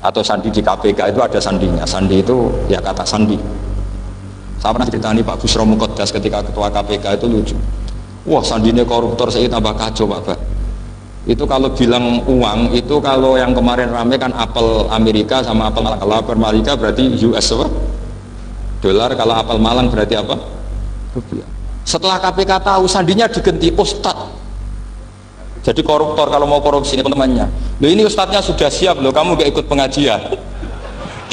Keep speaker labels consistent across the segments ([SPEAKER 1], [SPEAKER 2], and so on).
[SPEAKER 1] atau sandi di KPK itu ada sandinya. Sandi itu ya kata sandi. Saya pernah ceritani Pak Busro Muqaddas ketika ketua KPK itu lucu. Wah, sandinya koruptor saya tambah kacau Pak. Itu kalau bilang uang itu kalau yang kemarin rame kan apel Amerika sama apel Malang. Kalau apel Amerika berarti US apa? Dolar. Kalau apel Malang berarti apa? Rupiah. Setelah KPK tahu sandinya diganti Ustadz. Jadi koruptor kalau mau korupsi ini teman-temannya. Loh ini ustadznya sudah siap loh, kamu gak ikut pengajian.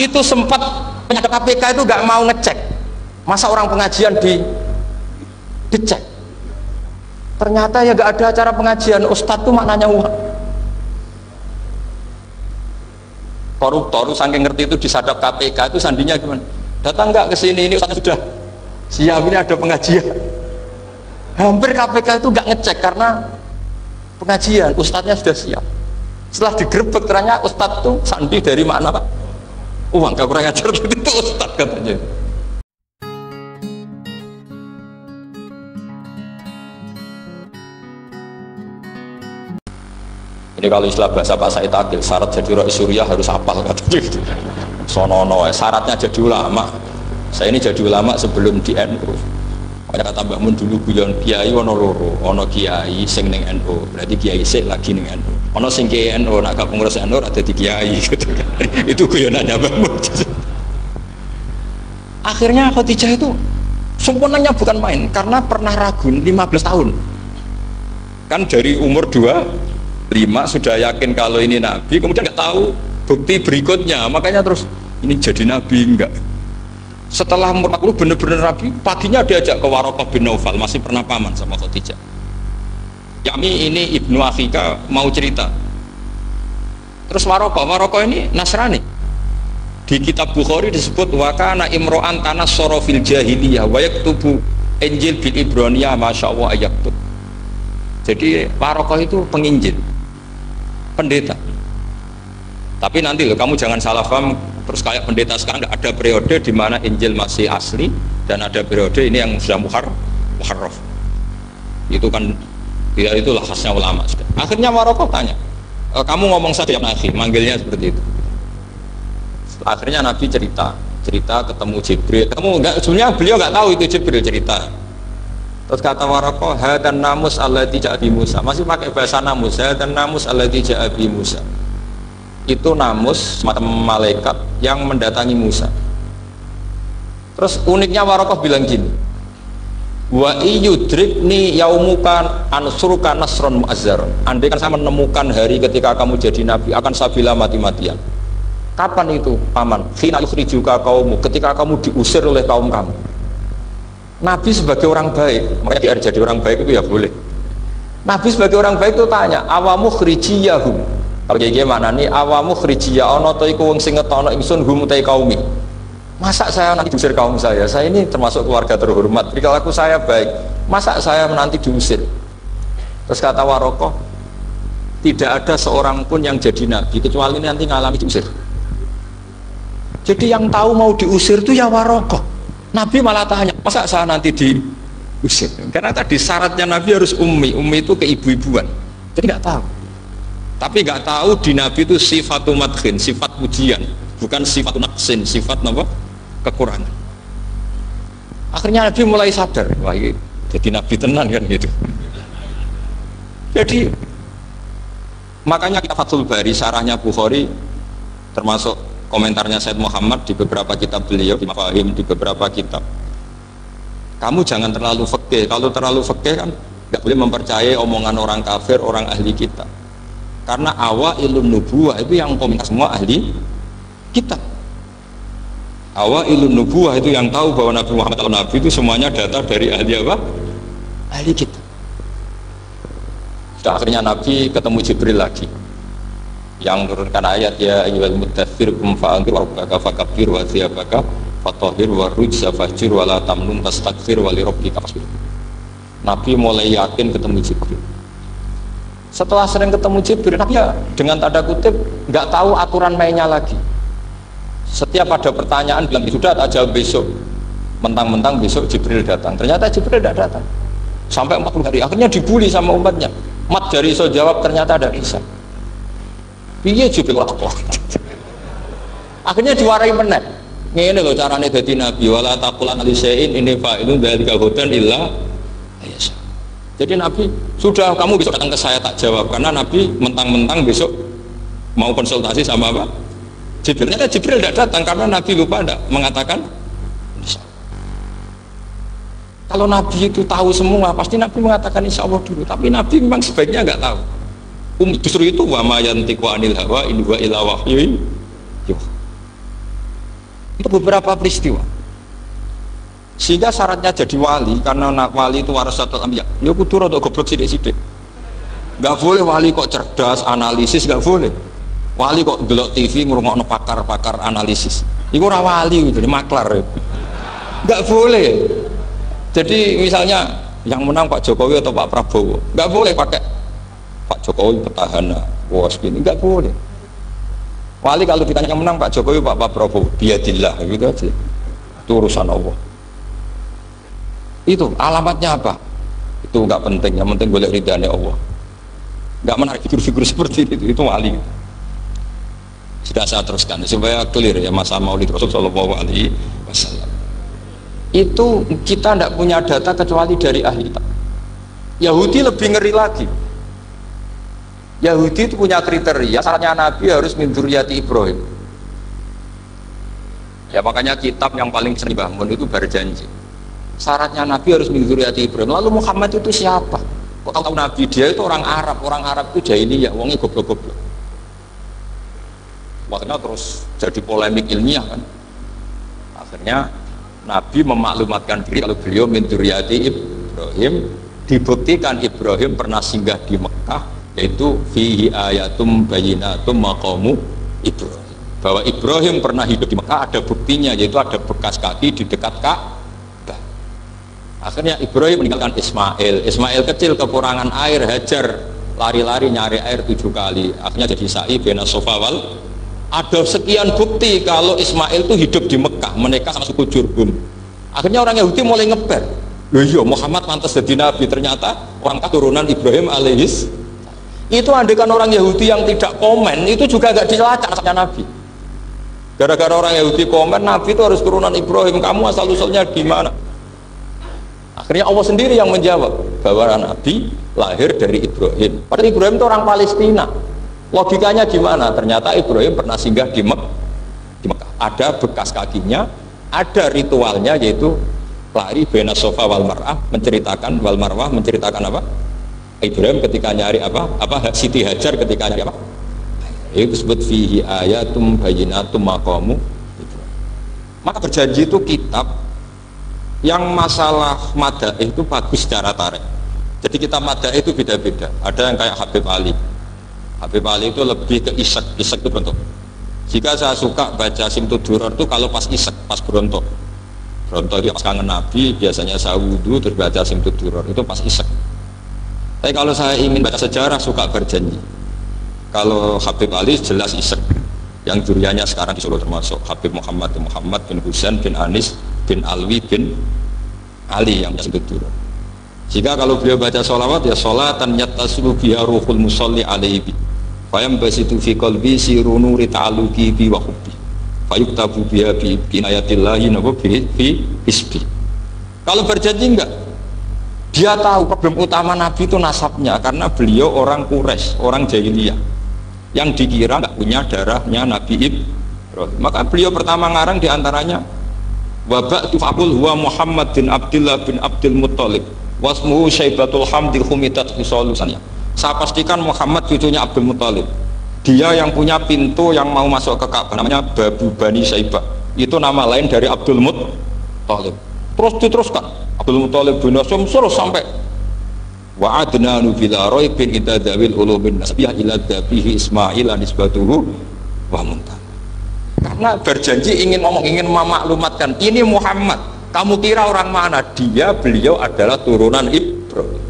[SPEAKER 1] Itu sempat penyadap KPK itu gak mau ngecek. Masa orang pengajian dicek. Ternyata ya gak ada acara pengajian, ustadz tuh maknanya uang. Koruptor saking ngerti itu disadap KPK itu sandinya gimana? Datang nggak ke sini, ini ustadznya sudah siap, ini ada pengajian. Hampir KPK itu gak ngecek karena pengajian, ustadznya sudah siap. Setelah digerebek ternyata ustadz tuh sandi dari mana Pak? Uang, gak kurang ajar gitu, itu ustadz katanya. Ini kalau istilah bahasa Pak Said Akil, syarat jadi Rais Suriah harus hafal katanya gitu. Sonono, syaratnya jadi ulama. Saya ini jadi ulama sebelum di NU. Makanya kata Mbah Mun dulu guyon kiai ono loro, ono kiai sing ning NU, berarti kiai sik lagi ning NU. Ono sing kiai NU nak gak pengurus NU ada di kiai gitu kan. Itu guyonannya Mbah Mun. Akhirnya Khadijah itu sempurnanya bukan main karena pernah ragun 15 tahun. Kan dari umur 25 sudah yakin kalau ini nabi, kemudian nggak tahu bukti berikutnya, makanya terus ini jadi nabi enggak. Setelah umur 40 benar-benar nabi, paginya diajak ke Waraqah bin Naufal, masih pernah paman sama Khadijah. Yami ini ibnu Akhika mau cerita. Terus Waraqah ini Nasrani. Di kitab Bukhari disebut wa kana imro'an tanassara fil jahiliyah wa yaktubu Injil bil Ibraniyah masyaallah ayaktub. Jadi Waraqah itu penginjil, pendeta. Tapi nanti loh, kamu jangan salah paham terus kayak pendeta sekarang. Ada periode di mana Injil masih asli dan ada periode ini yang sudah muharraf. Itu kan ya itulah khasnya ulama. Akhirnya Waraqah tanya, kamu ngomong saja ya Nabi, manggilnya seperti itu. Akhirnya Nabi cerita ketemu Jibril. Sebenarnya beliau nggak tahu itu Jibril cerita. Terus kata Waraqah, hadan namus allati ja'a bi Musa. Masih pakai bahasa namus, hadan namus allati ja'a bi Musa. Itu namus semacam malaikat yang mendatangi Musa. Terus uniknya Waraqah bilang gini, wa iyudrikni yaumuka ansuruka nasron mu'azzar. Andai kan saya menemukan hari ketika kamu jadi nabi, akan saya bilang mati-matian. Kapan itu paman? Khina yukhrijuka kaumu, ketika kamu diusir oleh kaum kamu. Nabi sebagai orang baik, makanya jadi orang baik itu ya boleh. Nabi sebagai orang baik itu tanya, awamu khrijiyahum. Kalau kayak gimana nih, awamu khrijiyah ono to iku wong sing ngetono ingsun hum utai kaumi. Masa saya nanti diusir kaum saya? Saya ini termasuk keluarga terhormat. Perilaku saya baik. Masa saya nanti diusir? Terus kata Waraqah, tidak ada seorang pun yang jadi nabi kecuali nanti ngalami diusir. Jadi yang tahu mau diusir itu ya Waraqah. Nabi malah tanya, masa saya nanti diusir? Karena tadi syaratnya Nabi harus ummi. Ummi itu keibu-ibuan. Jadi nggak tahu. Tapi nggak tahu di Nabi itu sifat madkhin, sifat pujian, bukan sifat naqsin, sifat apa? Kekurangan. Akhirnya Nabi mulai sadar, wah ini jadi Nabi tenan kan gitu. Jadi makanya kita Fathul Bari, syarahnya Bukhari, termasuk komentarnya Said Muhammad di beberapa kitab beliau, di Mafahim, di beberapa kitab. Kamu jangan terlalu fikih. Kalau terlalu fikih kan nggak boleh mempercayai omongan orang kafir, orang ahli kitab. Karena awailun nubuwah itu yang komentar semua ahli kitab. Awailun nubuwah itu yang tahu bahwa Nabi Muhammad atau Nabi itu semuanya data dari ahli apa? Ahli kitab. Sudah akhirnya Nabi ketemu Jibril lagi yang menurunkan ayat ya ayyuhal muddaththir qum fa'anzir wa rabbaka fakabbir wa thiyabaka fatahhir wa rujza fahjur wa la tamnun tastakthir wa li rabbika fasbir. Nabi mulai yakin ketemu Jibril. Setelah sering ketemu Jibril, Nabi ya dengan tanda kutip nggak tahu aturan mainnya lagi. Setiap ada pertanyaan bilang sudah tak jawab besok. Mentang-mentang besok Jibril datang. Ternyata Jibril tidak datang. Sampai 40 hari. Akhirnya dibully sama umatnya. Mat dari iso jawab ternyata ada Isa. Piye Jibril ora kok. Akhirnya diwarai meneh. Ngene lho carane dadi nabi, wala taqulan li syai'in inni fa'ilun dzalika hudan illa ayasha. Jadi nabi, sudah kamu besok datang ke saya tak jawab karena nabi mentang-mentang besok mau konsultasi sama apa? Jibril. Ternyata Jibril tidak datang karena nabi lupa tidak mengatakan insya Allah. Kalau nabi itu tahu semua, pasti nabi mengatakan insya Allah dulu. Tapi nabi memang sebaiknya nggak tahu. Justru itu wa ma yantiqu anil hawa in huwa illa wahyun yuha. Itu beberapa peristiwa. Sehingga syaratnya jadi wali, karena wali itu warasatul anbiya, ya kudu rada goblok sithik-sithik. Enggak boleh wali kok cerdas, analisis, enggak boleh. Wali kok delok TV ngrungokno pakar-pakar analisis. Iku ora wali, jadi maklar. Enggak boleh. Jadi misalnya yang menang Pak Jokowi atau Pak Prabowo, enggak boleh pakai Pak Jokowi petahana, bos gini, enggak boleh. Wali kalau ditanya yang menang Pak Jokowi, Pak Prabowo, biadillah, gitu aja. Itu urusan Allah. Itu alamatnya apa? Itu enggak penting, yang penting boleh ridhanya Allah. Enggak menarik figur-figur seperti itu wali. Sudah saya teruskan supaya clear ya masalah Maulid Rasul Shallallahu Alaihi Wasallam. Itu kita tidak punya data kecuali dari ahli kitab. Yahudi lebih ngeri lagi. Yahudi itu punya kriteria, syaratnya Nabi harus min dzurriyyati Ibrahim. Ya makanya kitab yang paling sering dibangun itu berjanji. Syaratnya Nabi harus min dzurriyyati Ibrahim. Lalu Muhammad itu siapa? Kok tahu Nabi? Dia itu orang Arab itu jahiliyah, wongnya goblok-goblok. Makanya terus jadi polemik ilmiah kan. Akhirnya Nabi memaklumatkan diri kalau beliau min dzurriyyati Ibrahim. Dibuktikan Ibrahim pernah singgah di Mekah, yaitu fihi ayatum bayyinatum maqamu Ibrahim. Bahwa Ibrahim pernah hidup di Mekah ada buktinya, yaitu ada bekas kaki di dekat Ka'bah. Akhirnya Ibrahim meninggalkan Ismail. Ismail kecil kekurangan air, Hajar lari-lari nyari air 7 kali. Akhirnya jadi sa'i bena Safa wal. Ada sekian bukti kalau Ismail itu hidup di Mekah, menikah sama suku Jurhum. Akhirnya orang Yahudi mulai ngeber. Iya, Muhammad pantas jadi nabi, ternyata orang keturunan Ibrahim alaihis. Itu andekan orang Yahudi yang tidak komen, itu juga gak dilacak sama Nabi. Gara-gara orang Yahudi komen, Nabi itu harus turunan Ibrahim, kamu asal-usulnya gimana? Akhirnya Allah sendiri yang menjawab bahwa Nabi lahir dari Ibrahim. Padahal Ibrahim itu orang Palestina. Logikanya gimana? Ternyata Ibrahim pernah singgah di Mekah. Ada bekas kakinya, ada ritualnya, yaitu lari bena Safa wal Marwah, menceritakan wal Marwah, menceritakan apa? Ibrahim ketika nyari apa Siti Hajar ketika nyari apa? Itu disebut fihi ayatum bayyinatum maqamu Ibrahim. Maka berjanji itu kitab yang masalah madaih itu bagus secara tarik. Jadi kitab madaih itu beda-beda. Ada yang kayak Habib Ali. Habib Ali itu lebih ke isek itu bentuk. Jika saya suka baca Simtud Duror itu kalau pas isek, pas berontok itu pas kangen Nabi, biasanya saya wudhu terus baca Simtud Duror, itu pas isek. Tapi kalau saya ingin baca sejarah, suka berjanji. Kalau Habib Ali jelas isek. Yang duriannya sekarang di Solo termasuk Habib Muhammad bin Husain bin Anis bin Alwi bin Ali yang Simtud Duror. Jika kalau beliau baca sholawat, ya sholatan yattasilu biha ruhul musalli alaihi fayam basitu fi qalbi siru nuri ta'aluki bi wa hubbi fayuktabu biha bi inayatillahi nabu fi isbi. Kalau berjanji enggak, dia tahu problem utama Nabi itu nasabnya, karena beliau orang Quraisy, orang jahiliyah yang dikira enggak punya darahnya Nabi Ibrahim. Maka beliau pertama ngarang diantaranya wabak tufakul huwa Muhammad bin Abdullah bin Abdul Muttalib wasmuhu Syaibatul Hamdi Humidat Husolusannya. Saya pastikan Muhammad cucunya Abdul Muttalib. Dia yang punya pintu yang mau masuk ke Ka'bah, namanya Babu Bani Syaibah. Itu nama lain dari Abdul Muttalib. Terus diteruskan Abdul Muttalib bin Hasyim terus sampai wa adnanu bila raibin idadawil ulumin nasbiyah ila dabihi Ismail anisbatuhu wa muntah. Karena berjanji ingin memaklumatkan ini Muhammad. Kamu kira orang mana? Beliau adalah turunan Ibrahim.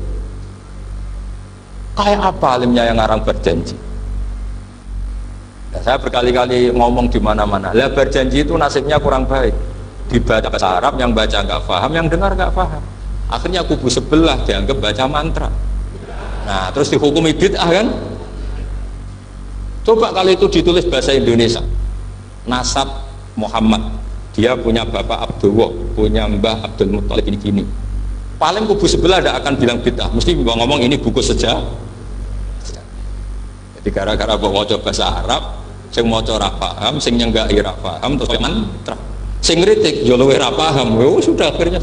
[SPEAKER 1] Kayak apa alimnya yang ngarang berjanji? Nah, saya berkali-kali ngomong di mana-mana. Lah berjanji itu nasibnya kurang baik. Dibaca bahasa Arab, yang baca nggak paham, yang dengar nggak paham. Akhirnya kubu sebelah dianggap baca mantra. Nah, terus dihukumi bid'ah kan? Coba kalau itu ditulis bahasa Indonesia. nasab Muhammad, dia punya bapak Abdullah, punya mbah Abdul Muthalib ini. Paling kubu sebelah tidak akan bilang bid'ah, mesti ngomong ini buku sejarah. Jadi gara-gara bawa bahasa Arab, sing maca ora paham, sing nyenggaki ora paham, terus mantra. Sing ngritik yo luwih ora paham, sudah akhirnya.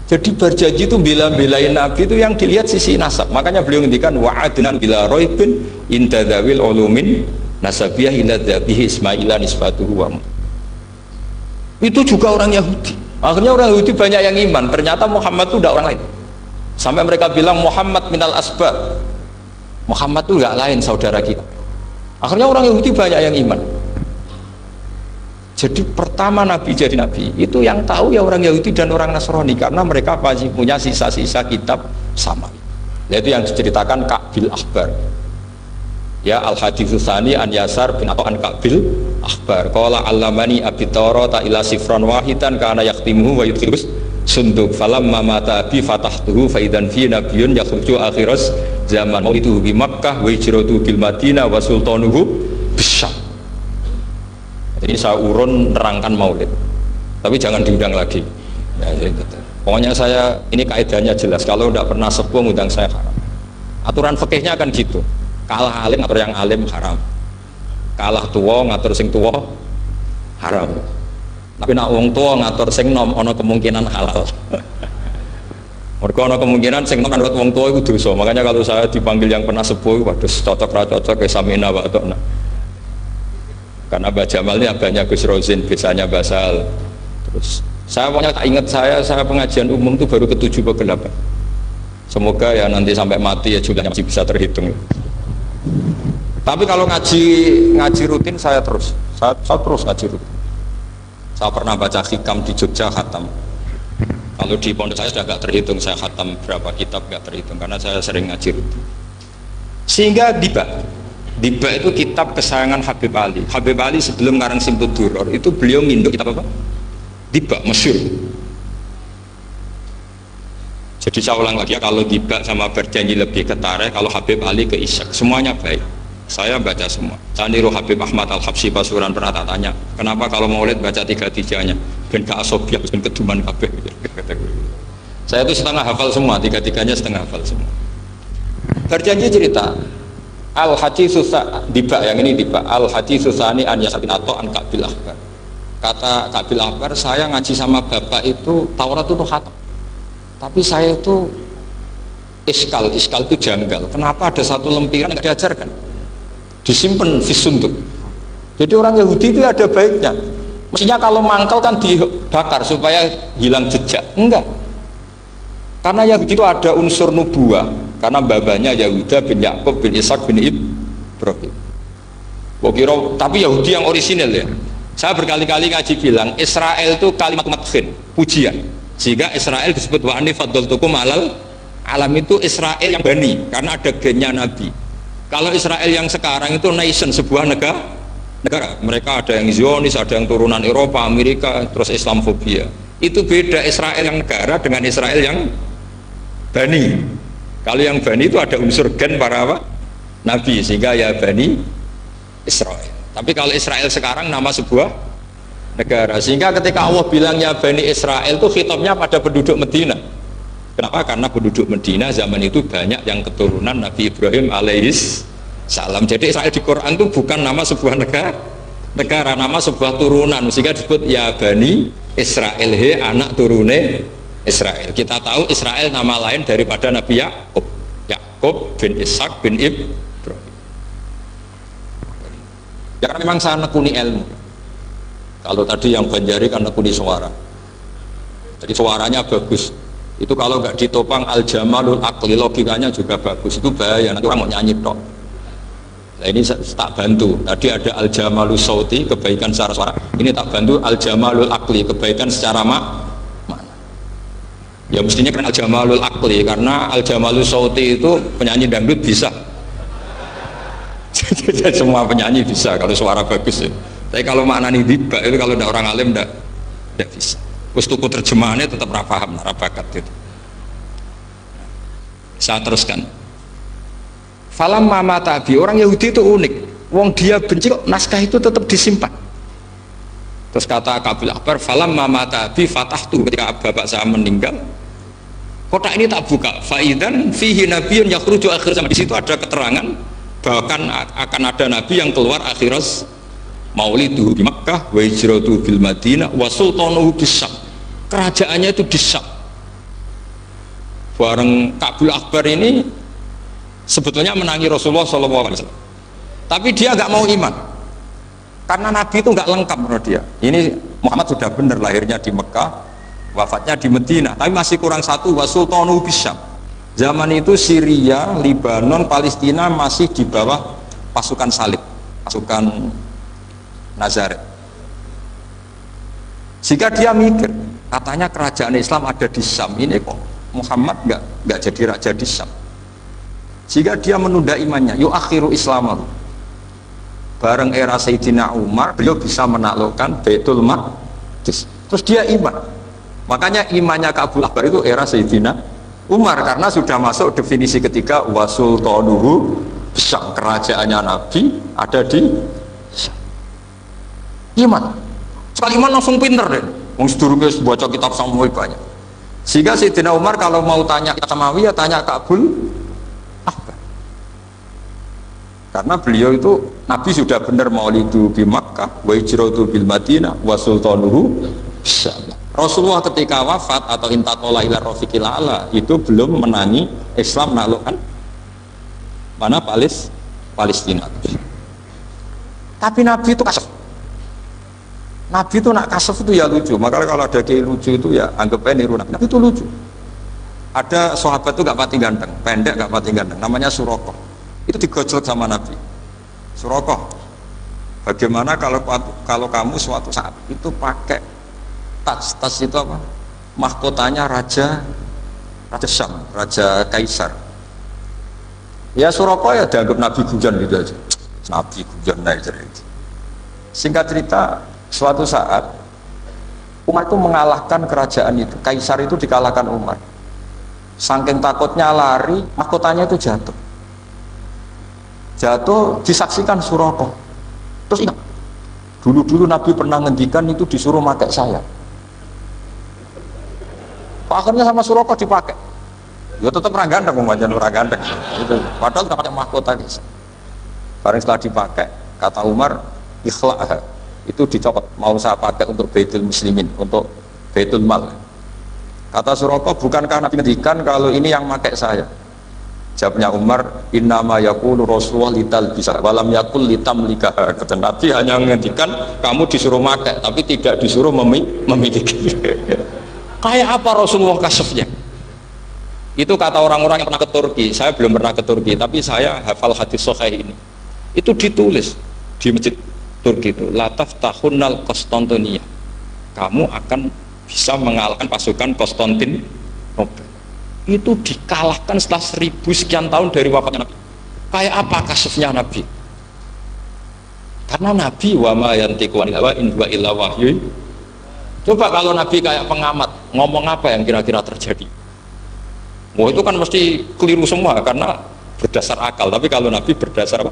[SPEAKER 1] Jadi berjanji itu bela-belain Nabi itu yang dilihat sisi nasab. Makanya beliau ngendikan wa'adnan bila raibin inda dzawil ulumin nasabiyah ila dzabihi ismaila nisbatuhu wa. Itu juga orang Yahudi. Akhirnya orang Yahudi banyak yang iman. Ternyata Muhammad itu tidak orang lain. Sampai mereka bilang Muhammad minal asbab. Muhammad itu enggak lain saudara kita. Akhirnya orang Yahudi banyak yang iman. Jadi pertama Nabi jadi Nabi itu yang tahu ya orang Yahudi dan orang Nasrani, karena mereka masih punya sisa-sisa kitab sama. Yaitu yang diceritakan Ka'bil Akhbar. Ya, al-haditsus tsani an Yasar bin atau an Ka'bil Akhbar. Qala allamani abi Tawrata ila sifran wahidan kana yaqtimuhu wa yudkhilus sunduk falamma mata bi fatahtuhu fa idan fi nabiyyun yakhruju akhiras zaman maulidu bi Makkah wa hijratu bil Madinah wa sultanuhu bisyam. Jadi saya urun nerangkan maulid, tapi jangan diundang lagi. Ya, pokoknya saya ini kaidahnya jelas. Kalau tidak pernah sepuh undang saya haram. Aturan fikihnya kan gitu. Kalah alim ngatur yang alim haram. Kalah tua ngatur sing tua haram. Tapi nak wong tua ngatur sing nom ono kemungkinan halal. Mereka ono kemungkinan sing nom kan wong tua itu dosa. Makanya kalau saya dipanggil yang pernah sepuh, waduh cocok ra cocok ke samina wa atona. Karena Mbak Jamal ini abahnya Gus Rozin, biasanya basal. Terus saya pokoknya tak ingat saya pengajian umum itu baru ke-7 ke 8. Semoga ya nanti sampai mati ya jumlahnya masih bisa terhitung. Tapi kalau ngaji rutin saya terus ngaji rutin. Saya pernah baca hikam di Jogja khatam. Kalau di pondok saya sudah nggak terhitung saya khatam berapa kitab, nggak terhitung karena saya sering ngaji rutin. Sehingga Diba itu kitab kesayangan Habib Ali. Habib Ali sebelum ngarang Simtud Duror itu beliau nginduk kitab apa? Diba, masyhur. Jadi saya ulang lagi ya, kalau Diba sama berjanji lebih ke Tareh, kalau Habib Ali ke Isyak, semuanya baik. Saya baca semua. Saya niru Habib Ahmad Al-Habsyi Pasuruan, pernah tak tanya, kenapa kalau maulid baca 3-3-nya? Ben ke asobiah, ben keduman kabeh. Saya itu setengah hafal semua, 3-3-nya setengah hafal semua. Berjanji cerita Al-Haditsus Diba, yang ini Diba Al-Haditsus tsani an Yasar bin atau an Ka'bil Akhbar. Kata Ka'bil Akhbar, saya ngaji sama bapak itu Taurat itu khatam, tapi saya itu iskal itu janggal. Kenapa ada satu lempiran yang tidak diajarkan, disimpan fisunduk. Jadi orang Yahudi itu ada baiknya. Mestinya kalau mangkal kan dibakar supaya hilang jejak. Enggak, karena Yahudi itu ada unsur nubuah. Karena babanya Yahuda bin Yakub bin Ishak bin Ibrahim. Tapi Yahudi yang orisinal ya. Saya berkali-kali ngaji bilang Israel itu kalimat madhin, pujian. Sehingga Israel disebut wa anni faddaltukum alal alam, itu Israel yang bani karena ada gennya Nabi. Kalau Israel yang sekarang itu nation, sebuah negara. Mereka ada yang Zionis, ada yang turunan Eropa, Amerika, terus Islamofobia. Itu beda Israel yang negara dengan Israel yang bani. Kalau yang Bani itu ada unsur gen para apa? Nabi, sehingga ya Bani Israel. Tapi kalau Israel sekarang nama sebuah negara, sehingga ketika Allah bilang ya Bani Israel itu khitabnya pada penduduk Medina. Kenapa? Karena penduduk Medina zaman itu banyak yang keturunan Nabi Ibrahim alaihis salam. Jadi Israel di Quran itu bukan nama sebuah negara, nama sebuah turunan, sehingga disebut ya Bani Israel, he anak turune Israel. Kita tahu Israel nama lain daripada Nabi Yakub bin Ishak bin Ibrahim. Ya karena memang saya nekuni ilmu. Kalau tadi yang Banjari kan nekuni suara. Jadi suaranya bagus. Itu kalau nggak ditopang al-jamalul aqli, logikanya juga bagus. Itu bahaya, nanti orang mau nyanyi tok. Nah, ini tak bantu. Tadi ada al-jamalul sauti, kebaikan secara suara. Ini tak bantu al-jamalul aqli, kebaikan secara ya mestinya kan al-jamalul aqli, karena al-jamalul sauti itu penyanyi dangdut bisa. Jadi semua penyanyi bisa kalau suara bagus ya. Tapi kalau maknani Diba itu kalau ada orang alim tidak bisa. Terus tuku terjemahannya tetap paham, bakat itu. Saya teruskan. Falam mama tabi, orang Yahudi itu unik. Wong dia benci kok naskah itu tetap disimpan. Terus kata Kabul Akbar, falam mamata bi fatahtu, ketika bapak saya meninggal, kotak ini tak buka. Faidan fihi nabiyyun yakhruju akhir zaman. Di situ ada keterangan bahkan akan ada nabi yang keluar akhiras mauliduhu di Makkah wa hijratuhu bil Madinah wa sultanuhu bis Syam. Kerajaannya itu di Syam. Bareng Kabul Akbar ini sebetulnya menangi Rasulullah SAW, tapi dia nggak mau iman karena Nabi itu nggak lengkap menurut dia. Ini Muhammad sudah benar lahirnya di Mekah, wafatnya di Madinah, tapi masih kurang satu, wa sultanuhu bis Syam. Zaman itu Syria, Lebanon, Palestina masih di bawah pasukan salib, pasukan Nazaret. Jika dia mikir, katanya kerajaan Islam ada di Syam, ini kok Muhammad nggak jadi raja di Syam. Jika dia menunda imannya, yuakhiru Islamahu, bareng era Sayyidina Umar beliau bisa menaklukkan Baitul Maqdis. Terus dia iman. Makanya imannya Kabul Akbar itu era Sayyidina Umar, karena sudah masuk definisi ketiga wa sultanuhu Syam, kerajaannya Nabi ada di Syam. Iman. Sekali iman langsung pinter deh. Wong sedurunge baca kitab Samawi banyak. Sehingga Sayyidina Umar kalau mau tanya Samawi ya tanya Kabul Akbar. Karena beliau itu Nabi sudah benar maulidu bi Makkah wa hijratu bil Madinah wa sultanuhu Syam. Rasulullah ketika wafat atau intaqala ila rafiqil a'la itu belum menangi Islam menaklukkan mana Palestina. Tapi Nabi itu kasef. Nabi itu nak kasef itu ya lucu. Makanya kalau ada kiai lucu itu ya anggap aja niru Nabi. Nabi itu lucu. Ada sahabat itu gak pati ganteng, pendek gak pati ganteng, namanya Surakoh. Itu digojlok sama Nabi. Surakoh, bagaimana kalau kamu suatu saat itu pakai tas itu apa? Mahkotanya Raja Syam, Raja Kaisar. Ya Surakoh ya dianggap Nabi Gujan gitu aja. Nabi Gujan aja. Singkat cerita, suatu saat Umar itu mengalahkan kerajaan itu, Kaisar itu dikalahkan Umar. Saking takutnya lari, mahkotanya itu jatuh disaksikan Surakoh. Terus ingat, dulu Nabi pernah ngendikan itu disuruh pakai saya. Akhirnya sama Surakoh dipakai. Ya tetap orang ganteng, orang ganteng. Itu padahal tak pakai mahkota ini. Barang setelah dipakai, kata Umar, ikhla'ha, itu dicopot, mau saya pakai untuk Baitul Muslimin, untuk Baitul Mal. Kata Surakoh, bukankah Nabi ngendikan kalau ini yang pakai saya? Jawabnya Umar, innama yaqulu Rasulullah lital bisa walam yaqul litamlika. Kata Nabi hanya ngendikan kamu disuruh pakai, tapi tidak disuruh memiliki. Kayak apa Rasulullah kasefnya? Itu kata orang-orang yang pernah ke Turki. Saya belum pernah ke Turki, tapi saya hafal hadis sahih ini. Itu ditulis di masjid Turki itu, lataf tahunnal Konstantinia, kamu akan bisa mengalahkan pasukan Konstantinopel. Itu dikalahkan setelah 1000 sekian tahun dari wafatnya Nabi. Kayak apa kasefnya Nabi? Karena Nabi wa ma yantiqu anil hawa in huwa illa wahyu. Coba kalau Nabi kayak pengamat, ngomong apa yang kira-kira terjadi? Wah itu kan mesti keliru semua karena berdasar akal. Tapi kalau Nabi berdasar apa?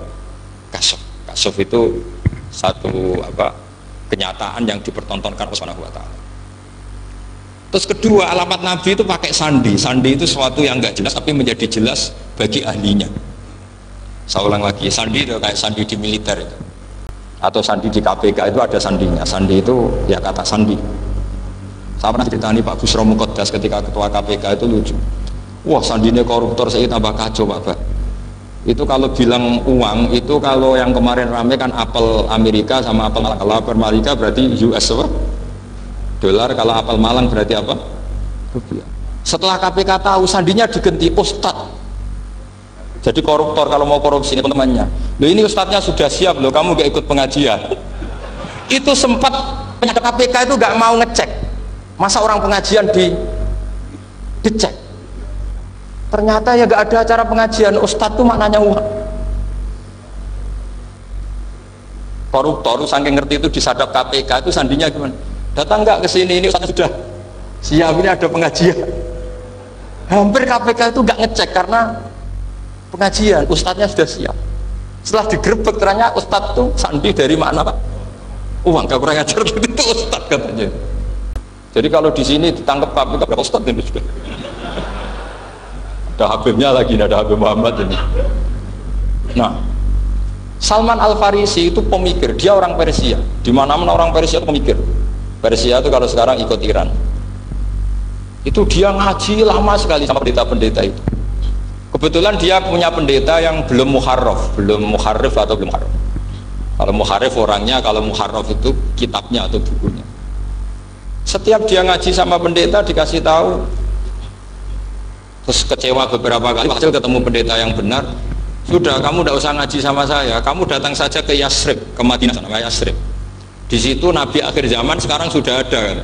[SPEAKER 1] Kasef. Kasef itu satu kenyataan yang dipertontonkan oleh Subhanahu wa Ta'ala. Terus kedua, alamat Nabi itu pakai sandi. Sandi itu sesuatu yang enggak jelas tapi menjadi jelas bagi ahlinya. Saya ulang lagi, sandi itu kayak sandi di militer itu, atau sandi di KPK itu ada sandinya. Sandi itu ya kata sandi. Saya pernah ceritani Pak Busro Muqaddas ketika ketua KPK itu lucu. Wah sandinya koruptor, saya tambah kacau Pak. Itu kalau bilang uang itu kalau yang kemarin rame kan apel Amerika sama apel Malang. Kalau apel Amerika berarti US apa? Dolar, kalau apel Malang berarti apa? Rupiah. Setelah KPK tahu sandinya diganti Ustadz. Jadi koruptor kalau mau korupsi ini teman-temannya. Loh ini Ustadznya sudah siap loh, kamu gak ikut pengajian. Itu sempat penyadap KPK itu gak mau ngecek. Masa orang pengajian dicek? Ternyata ya gak ada acara pengajian, Ustadz itu maknanya uang. Koruptor saking ngerti itu disadap KPK itu sandinya gimana? Datang nggak ke sini, ini Ustadz sudah siap, ini ada pengajian. Hampir KPK itu nggak ngecek karena pengajian, Ustadznya sudah siap. Setelah digerebek ternyata Ustadz tuh sandi dari mana Pak? Uang, gak kurang ajar itu Ustadz katanya. Jadi kalau di sini ditangkap KPK berapa Ustadz ini sudah? Ada Habibnya lagi, ada Habib Muhammad ini. Nah, Salman Al Farisi itu pemikir, dia orang Persia. Di mana-mana orang Persia itu pemikir. Persia itu kalau sekarang ikut Iran. Itu dia ngaji lama sekali sama pendeta-pendeta itu. Kebetulan dia punya pendeta yang belum muharraf, belum muharrif atau belum muharraf. Kalau muharrif orangnya, kalau muharraf itu kitabnya atau bukunya. Setiap dia ngaji sama pendeta dikasih tahu, terus kecewa beberapa kali, hasil ketemu pendeta yang benar. Sudah, kamu tidak usah ngaji sama saya, kamu datang saja ke Yasrib, ke Madinah, nama Yasrib. Di situ Nabi akhir zaman sekarang sudah ada.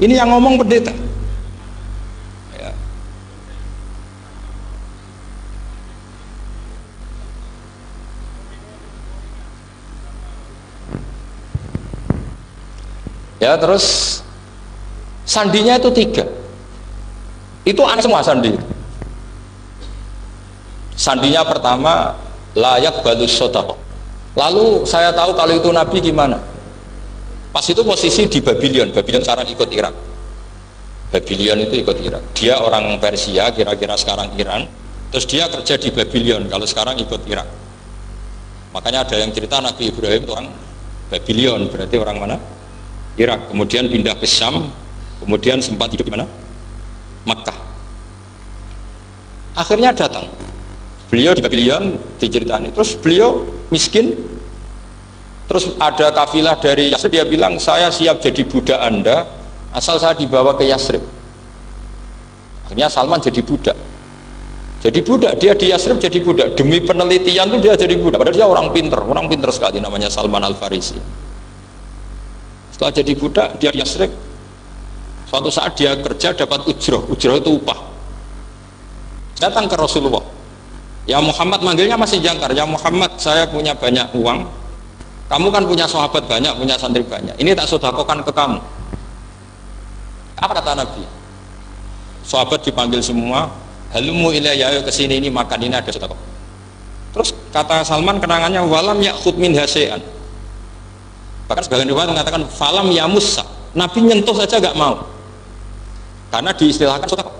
[SPEAKER 1] Ini yang ngomong pendeta. Ya, terus sandinya itu 3. Itu aneh semua sandi. Sandinya pertama layak balus sodaqah. Lalu saya tahu kalau itu Nabi gimana. Pas itu posisi di Babylon. Babylon sekarang ikut Irak. Babylon itu ikut Irak. Dia orang Persia, kira-kira sekarang Iran. Terus dia kerja di Babylon. Kalau sekarang ikut Irak. Makanya ada yang cerita Nabi Ibrahim itu orang Babylon. Berarti orang mana? Irak, kemudian pindah ke Syam, kemudian sempat hidup di mana? Makkah. Akhirnya datang. Beliau di Babylon diceritain. Terus beliau miskin. Terus ada kafilah dari Yasrib, dia bilang, saya siap jadi budak Anda asal saya dibawa ke Yasrib. Akhirnya Salman jadi budak. Jadi budak, dia di Yasrib jadi budak. Demi penelitian tuh dia jadi budak. Padahal dia orang pinter sekali, namanya Salman Al Farisi. Setelah jadi budak, dia di Yasrib. Suatu saat dia kerja dapat ujroh itu upah. Datang ke Rasulullah. Ya Muhammad, manggilnya masih jangkar. Ya Muhammad, saya punya banyak uang. Kamu kan punya sahabat banyak, punya santri banyak. Ini tak sedekahkan ke kamu. Apa kata Nabi? Sahabat dipanggil semua. Halumu ilayya, kesini ini makan, ini ada sedekah. Terus kata Salman kenangannya, walam ya'khud min hasean. Bahkan sebagian riwayat mengatakan falam ya Musa, Nabi nyentuh saja gak mau, karena diistilahkan sedekah.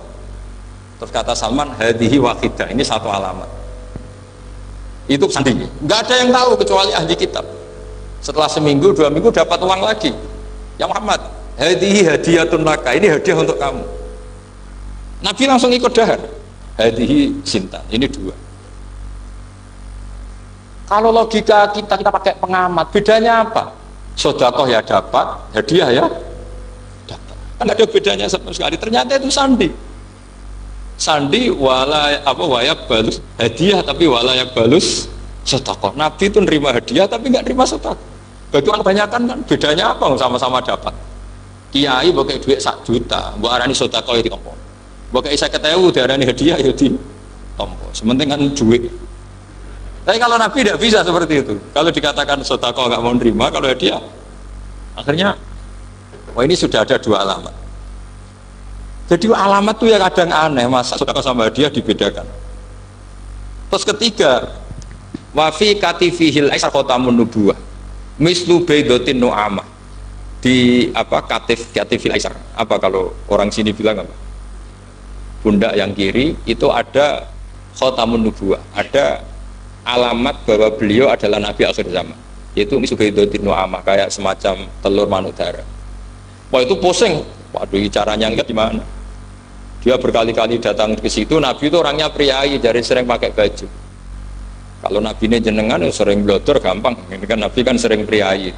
[SPEAKER 1] Terus kata Salman, hadihi waqidah, ini satu alamat. Itu sandinya. Gak ada yang tahu kecuali ahli kitab. Setelah seminggu, 2 minggu dapat uang lagi. Ya Muhammad, hadihi hadiyatun laka, ini hadiah untuk kamu. Nabi langsung ikut dahar. Hadihi sinta, ini 2. Kalau logika kita pakai pengamat, bedanya apa? Sedekah ya dapat, hadiah ya dapat. Kan ada bedanya sama sekali. Ternyata itu sandi. Sandi wayak balus hadiah, tapi walayak balus sedekah. Nabi itu nerima hadiah tapi nggak nerima sedekah. Bagi orang kebanyakan kan bedanya apa? Sama-sama dapat. Kiai pakai duit 1 juta, mbok arani sedekah ya ditompo. Mbok kei 50.000 diarani hadiah ya ditompo. Sementing kan duit. Tapi kalau Nabi tidak bisa seperti itu. Kalau dikatakan sedekah nggak mau nerima, kalau hadiah, akhirnya, wah ini sudah ada 2 alamat. Jadi alamat tuh yang kadang aneh, masa sedekah sama hadiah dibedakan. Terus ketiga, wafi katifihil aisar khotamun nubuwah, mislu baidotin nu'amah. Di apa katifil aisar? Apa kalau orang sini bilang apa? Pundak yang kiri itu ada khotamun nubuwah, ada alamat bahwa beliau adalah Nabi akhir zaman, yaitu misubaidotin nu'amah, kayak semacam telur manudara. Wah itu pusing, waduh caranya enggak gimana. Dia berkali-kali datang ke situ. Nabi itu orangnya priayi, jadi sering pakai baju. Kalau Nabi ini jenengan sering blodor gampang, ini kan Nabi kan sering priayi.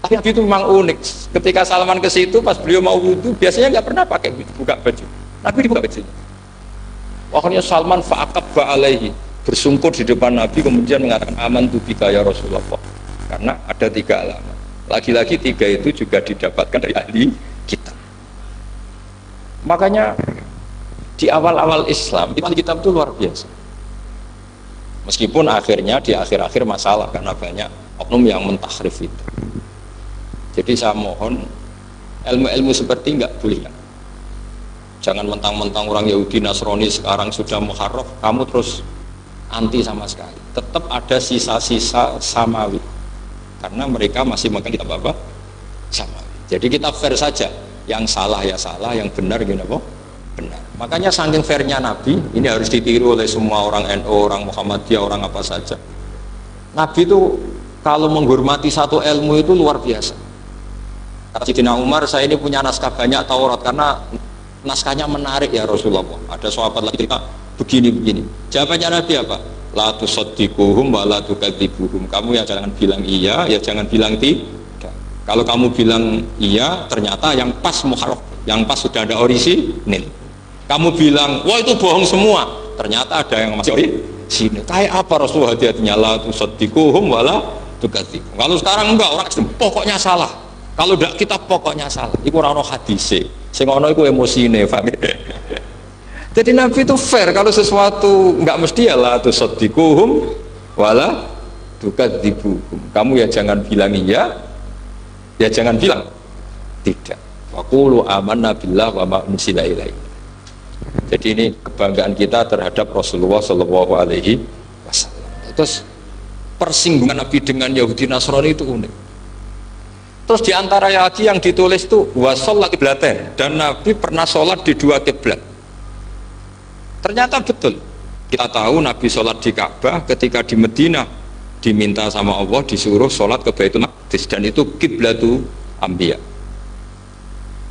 [SPEAKER 1] Tapi Nabi itu memang unik. Ketika Salman ke situ, pas beliau mau wudhu, biasanya nggak pernah pakai buka baju. Nabi dibuka bajunya. Akhirnya Salman fa'aqabba alaihi, bersungkur di depan Nabi, kemudian mengatakan amantu bika ya Rasulullah. Karena ada 3 alamat. Lagi-lagi 3 itu juga didapatkan dari ahli kitab. Makanya di awal-awal Islam itu ahli kitab itu luar biasa. Meskipun akhirnya di akhir-akhir masalah karena banyak oknum yang mentahrif itu. Jadi saya mohon ilmu-ilmu seperti nggak boleh. Jangan mentang-mentang orang Yahudi Nasrani sekarang sudah muharraf, kamu terus anti sama sekali. tetap ada sisa-sisa samawi karena mereka masih makan kitab apa? Samawi. Jadi kita fair saja, yang salah ya salah, yang benar gini apa? Benar. Makanya saking fairnya Nabi, ini harus ditiru oleh semua orang NU, orang Muhammadiyah, orang apa saja. Nabi itu kalau menghormati satu ilmu itu luar biasa. Kata Sayyidina Umar, saya ini punya naskah banyak Taurat karena naskahnya menarik ya Rasulullah. Ada sahabat lagi cerita begini-begini. Jawabannya Nabi apa? La tusaddiquhum wa la tukadzibuhum. Kamu ya jangan bilang iya, ya jangan bilang tidak. Kalau kamu bilang iya, ternyata yang pas muharraf, yang pas sudah ada orisinil. Kamu bilang, wah itu bohong semua, ternyata ada yang masih orisinil. Kayak apa Rasulullah hati-hatinya? La tusaddiquhum wa la tukadzibuhum. Kalau sekarang enggak, orang pokoknya salah. Kalau tidak kita pokoknya salah. Iku ora ono hadise. Sing ono iku emosine, paham? Jadi Nabi itu fair, kalau sesuatu enggak mesti ya la tusaddiquhum wa la tukadzibuhum. Kamu ya jangan bilang iya, ya jangan bilang tidak. Wa qulu amanna billah wa ma unzila ilaihi. Jadi ini kebanggaan kita terhadap Rasulullah Shallallahu Alaihi Wasallam. Terus persinggungan Nabi dengan Yahudi Nasrani itu unik. Terus diantara lagi yang ditulis itu wasolat kiblaten, dan Nabi pernah sholat di dua kiblat. Ternyata betul. Kita tahu Nabi sholat di Ka'bah, ketika di Medina diminta sama Allah disuruh sholat ke Baitul Maqdis, dan itu kiblatu Anbiya.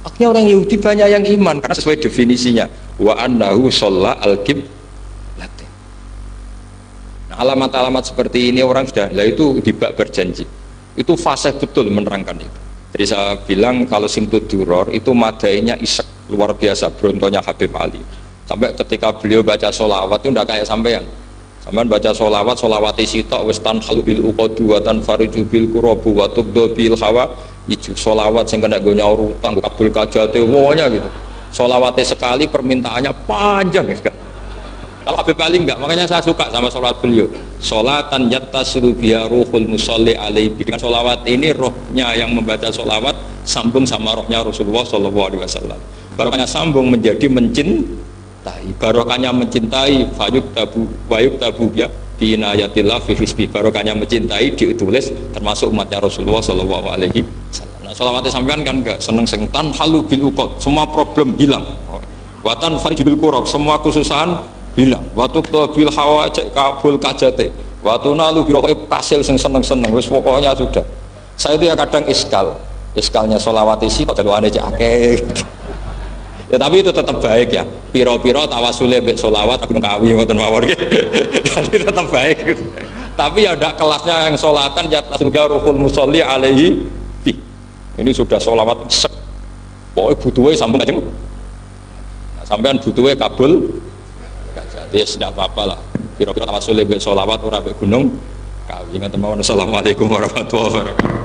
[SPEAKER 1] Akhirnya orang Yahudi banyak yang iman karena sesuai definisinya wa annahu sholla al-qiblatain. Nah, alamat-alamat seperti ini orang sudah, lah itu dibak berjanji. Itu fasih betul menerangkan itu. Jadi saya bilang kalau simtud duror itu madainya isek luar biasa, brontonya Habib Ali. Sampai ketika beliau baca sholawat itu tidak kayak sampean. Sampean baca sholawat, sholawat isitok wis tanhalu bil uqadu wa tanfariju bil qurabu wa tubdu bil hawa. Itu sholawat sing kena gue nyaur utang kabul kajate semuanya gitu. Sholawatnya sekali permintaannya panjang ya kan. Kalau Habib Ali enggak, makanya saya suka sama sholawat beliau. Sholatan yattasilu biha ruhul musalli alaihi. Dengan sholawat ini rohnya yang membaca sholawat sambung sama rohnya Rasulullah Shallallahu Alaihi Wasallam. Barokahnya sambung menjadi mencintai. Barokahnya mencintai fayuk tabu ya. Binayatillah fi hisbi. Barokahnya mencintai ditulis termasuk umatnya Rasulullah Shallallahu Alaihi Wasallam. Nah, sholawatnya sampean kan enggak seneng sengtan halu bil uqad, semua problem hilang. Watan farij bil qurab, semua kesusahan hilang. Watu bil hawa cek kabul kajate. Watu nalu biro kasil sing seneng-seneng. Wis pokoknya sudah. Saya itu ya kadang iskalnya sholawat isi kok jaluane cek akeh. Ya tapi itu tetap baik ya. Piro-piro tawasule mbek sholawat aku kawi ngoten mawon. Jadi tetap baik. Tapi ya ndak kelasnya yang sholatan ya surga ruhul musolli alaihi. Ini sudah sholawat sek. Pokoknya butuhnya sambung aja. Nah, sampean butuhnya kabul. Ya tidak apa-apa lah. Piro-piro tawasule mbek sholawat ora mbek gunung kawi ngoten mawon. Assalamualaikum warahmatullahi wabarakatuh.